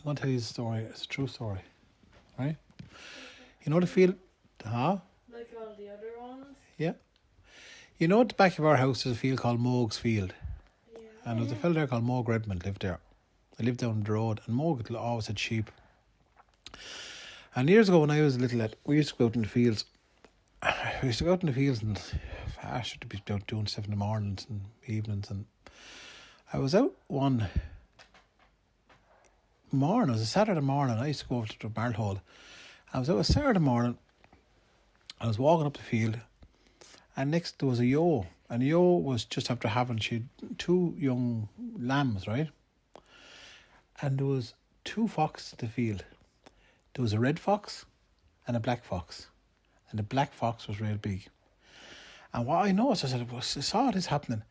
going to tell you a story. It's a true story, right? You know the field, huh? Like all the other ones? Yeah. You know at the back of our house there's a field called Moog's Field. Yeah. And there's a fella there called Moog Redmond lived there. I lived down the road and Moog always had sheep. And years ago when I was a little lad, we used to go out in the fields. We used to go out in the fields and I should be about doing stuff in the mornings and evenings. And I was out one morning, it was a Saturday morning, I used to go over to the barn hole. I was out a Saturday morning, I was walking up the field, and next there was a ewe. And the ewe was just after having, she had 2 young lambs, right? And there was 2 foxes in the field. There was a red fox and a black fox. And the black fox was real big. And what I noticed, I saw this happening.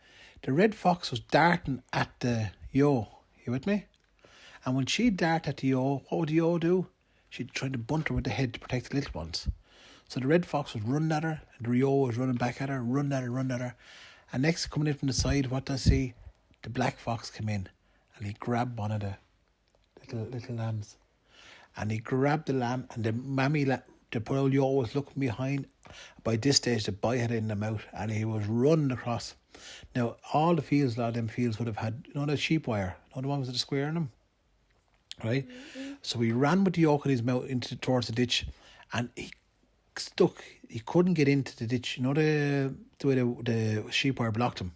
The red fox was darting at the ewe. You with me? And when she darted at the ewe, what would the ewe do? She'd try to bunt her with the head to protect the little ones. So the red fox was running at her, and the ewe was running back at her, running at her. And next, coming in from the side, what does I see? The black fox came in, and he grabbed one of the little lambs. And he grabbed the lamb, and the mammy, the poor old ewe was looking behind. By this stage, the boy had it in the mouth, and he was running across. Now, all the fields, a lot of them fields would have had, you know, the sheep wire, you know, the ones with the square in them, right? Mm-hmm. So he ran with the yoke in his mouth towards the ditch, and he stuck. He couldn't get into the ditch. You know the way the sheep wire blocked him,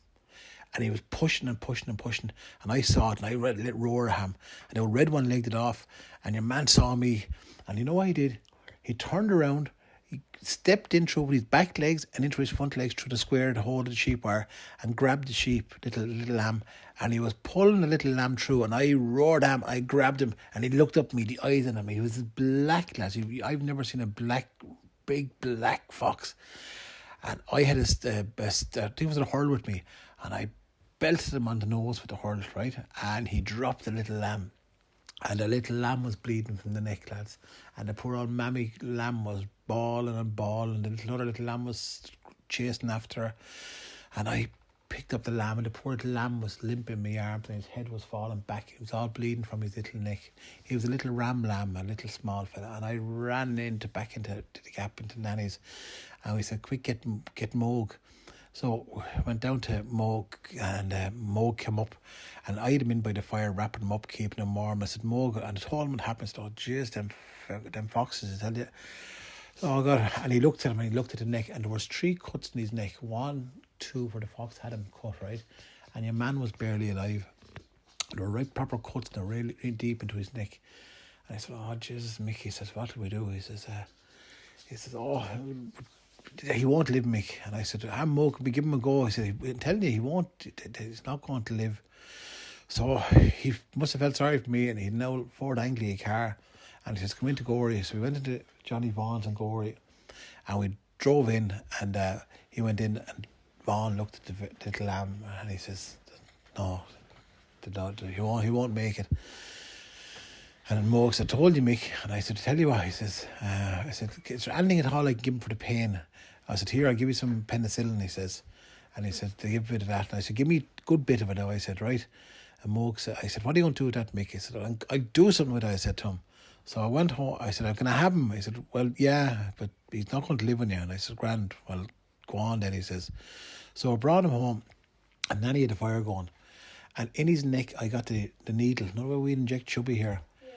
and he was pushing and pushing and pushing. And I saw it, and I read a little roar at him, and the red one legged it off. And your man saw me, and you know what he did? He turned around. He stepped in through with his back legs and into his front legs through the square to hold the sheep wire and grabbed the sheep, little lamb, and he was pulling the little lamb through, and I roared at him, I grabbed him, and he looked up at me, the eyes on him, he was black, lads. I've never seen a big black fox. And I had his best, he was in a hurl with me, and I belted him on the nose with the hurl, right, and he dropped the little lamb. And the little lamb was bleeding from the neck, lads. And the poor old mammy lamb was bawling and bawling. The other little lamb was chasing after her. And I picked up the lamb, and the poor little lamb was limp in my arms, and his head was falling back. He was all bleeding from his little neck. He was a little ram lamb, a little small fella. And I ran back into the gap into Nanny's. And we said, quick, get Moog. So I went down to Moog, and Moog came up, and I had him in by the fire, wrapping him up, keeping him warm. I said, Moog, and I told him what happened. Oh, jeez, them foxes, I tell you. Oh, God. And he looked at him, and he looked at the neck, and there was 3 cuts in his neck. 1, 2, where the fox had him cut, right? And your man was barely alive. There were right proper cuts, and they were really, really deep into his neck. And I said, oh, Jesus, Mick, he says, what do we do? He says, oh, he won't live, Mick. And I said, Mo, can we give him a go? He said, I'm telling you, he won't, he's not going to live. So he must have felt sorry for me, and he'd an old Ford Anglia car, and he says, come into Gorey. So we went into Johnny Vaughan's in Gorey, and we drove in, and he went in, and Vaughan looked at the little lamb, and he says, no, he won't make it. And Mo said, I told you, Mick. And I said, tell you what, he says, I said, is there anything at all I can give him for the pain? I said, here, I'll give you some penicillin, he says. And he said, they give a bit of that. And I said, give me a good bit of it now. I said, right. And Mo said, I said, what are you going to do with that, Mick? He said, I'll do something with it, I said to him. So I went home. I said, I'm going to have him. He said, well, yeah, but he's not going to live on you. And I said, grand, well, go on then, he says. So I brought him home, and Nanny had the fire going. And in his neck, I got the needle. You know where we inject chubby here? Yeah.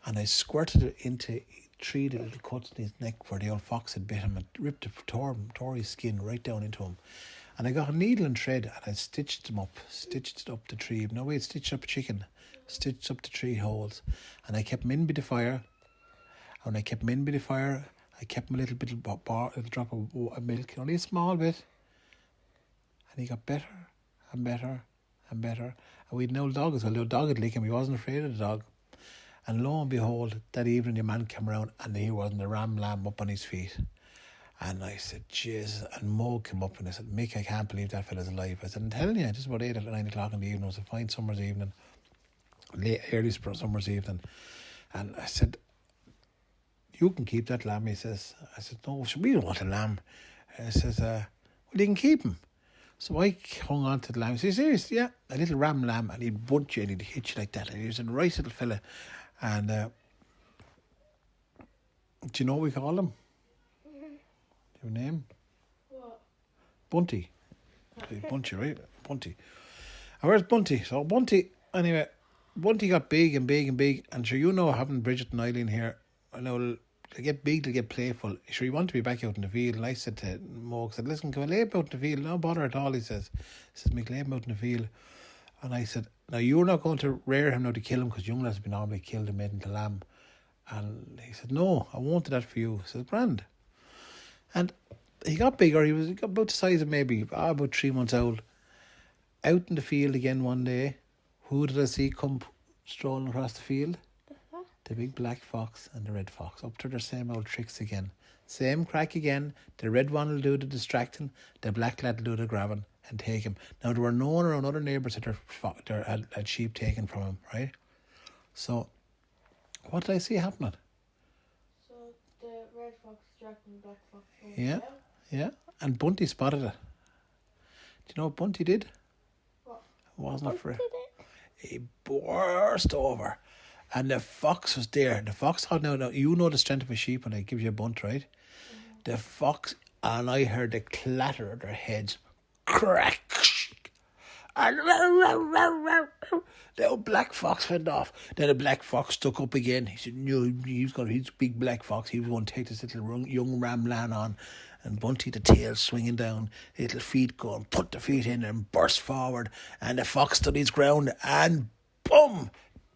And I squirted it into 3 little cuts in his neck where the old fox had bit him, and ripped it, tore his skin right down into him. And I got a needle and thread, and I stitched it up the 3. No way, stitched up a chicken. Stitched up the 3 holes. And I kept him in by the fire. And I kept him in by the fire. I kept him a little drop of milk, only a small bit. And he got better and better and better. And we had an old dog as well. The old dog had licked him. He wasn't afraid of the dog. And lo and behold, that evening your man came around, and he wasn't a lamb up on his feet. And I said, Jesus. And Mo came up, and I said, Mick, I can't believe that fella's alive. I said, I'm telling you, just about 8 or 9 o'clock in the evening. It was a fine summer's evening, early summer's evening. And I said, you can keep that lamb, he says. I said, no, we don't want a lamb. I says, well, you can keep him. So I hung on to the lamb. He says, serious? Yeah, a little ram lamb, and he'd bunt you and he'd hit you like that. And he was a nice little fella. And do you know what we call him? Do you have a name? What? Bunty. Bunty, right? Bunty. And where's Bunty? So Bunty, anyway, Bunty got big and big and big. And sure, you know, having Bridget and Eileen here, I know they get big, they get playful. Sure, you want to be back out in the field. And I said to Mo, I said, listen, can we lay out in the field? No bother at all, he says. Mick, lay him out in the field. And I said, now you're not going to rear him now to kill him because young lads have been normally killed and made into lamb. And he said, no, I won't do that for you. I said, grand. And he got bigger. He got about the size of maybe about 3 months old. Out in the field again one day. Who did I see come strolling across the field? The big black fox and the red fox. Up to their same old tricks again. Same crack again. The red one will do the distracting. The black lad will do the grabbing and take him. Now, there were no one around other neighbours that had sheep taken from him, right? So, what did I see happening? So the red fox distracting the black fox. Yeah. And Bunty spotted it. Do you know what Bunty did? What? It wasn't afraid. He burst over. And the fox was there. The fox thought, now you know the strength of a sheep when it gives you a bunt, right? The fox, and I heard the clatter of their heads. Crack. And the old black fox went off. Then the black fox stuck up again. He said, no, he's a big black fox. He was going to take this little young ram lamb on. And Bunty, the tail swinging down, little feet going, put the feet in and burst forward. And the fox stood his ground and boom!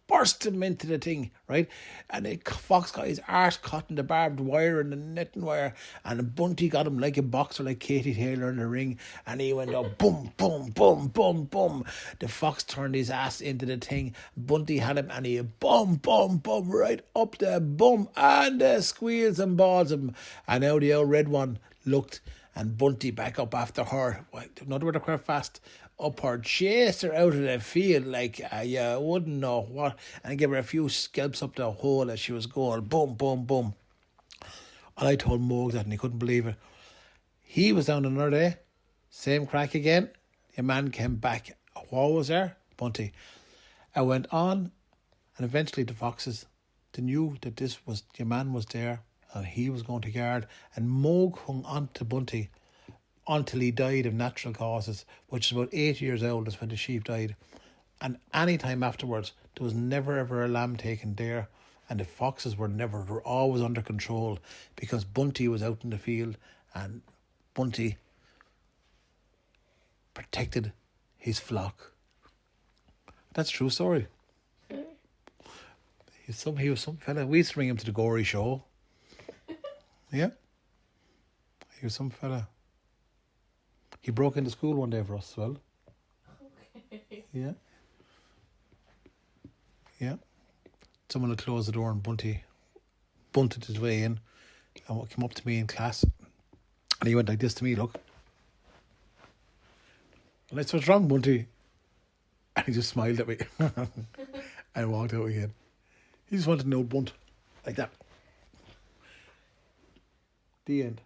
Burst him into the thing, right? And the fox got his arse caught in the barbed wire and the netting wire, and Bunty got him like a boxer, like Katie Taylor in the ring, and he went up, boom, boom, boom, boom, boom. The fox turned his ass into the thing. Bunty had him, and he boom, boom, boom, right up the boom, and the squeals and balls of him. And now the old red one looked, and Bunty back up after her. Another word quite fast. Up her, chased her out of the field like you wouldn't know what, and gave her a few scalps up the hole as she was going. Boom, boom, boom. And I told Moog that, and he couldn't believe it. He was down another day, same crack again. Your man came back. What was there? Bunty. I went on, and eventually the foxes, they knew that your man was there, and he was going to guard. And Moog hung on to Bunty until he died of natural causes, which is about 8 years old is when the sheep died. And any time afterwards, there was never ever a lamb taken there, and the foxes were always under control because Bunty was out in the field and Bunty protected his flock. That's a true story. He was some fella. We used to bring him to the Gory show. Yeah. He was some fella. He broke into school one day for us as well. Okay. Yeah. Someone had closed the door and Bunty bunted his way in and came up to me in class. And he went like this to me, look. And I said, what's wrong, Bunty? And he just smiled at me. And walked out again. He just wanted to know bunt. Like that. The end.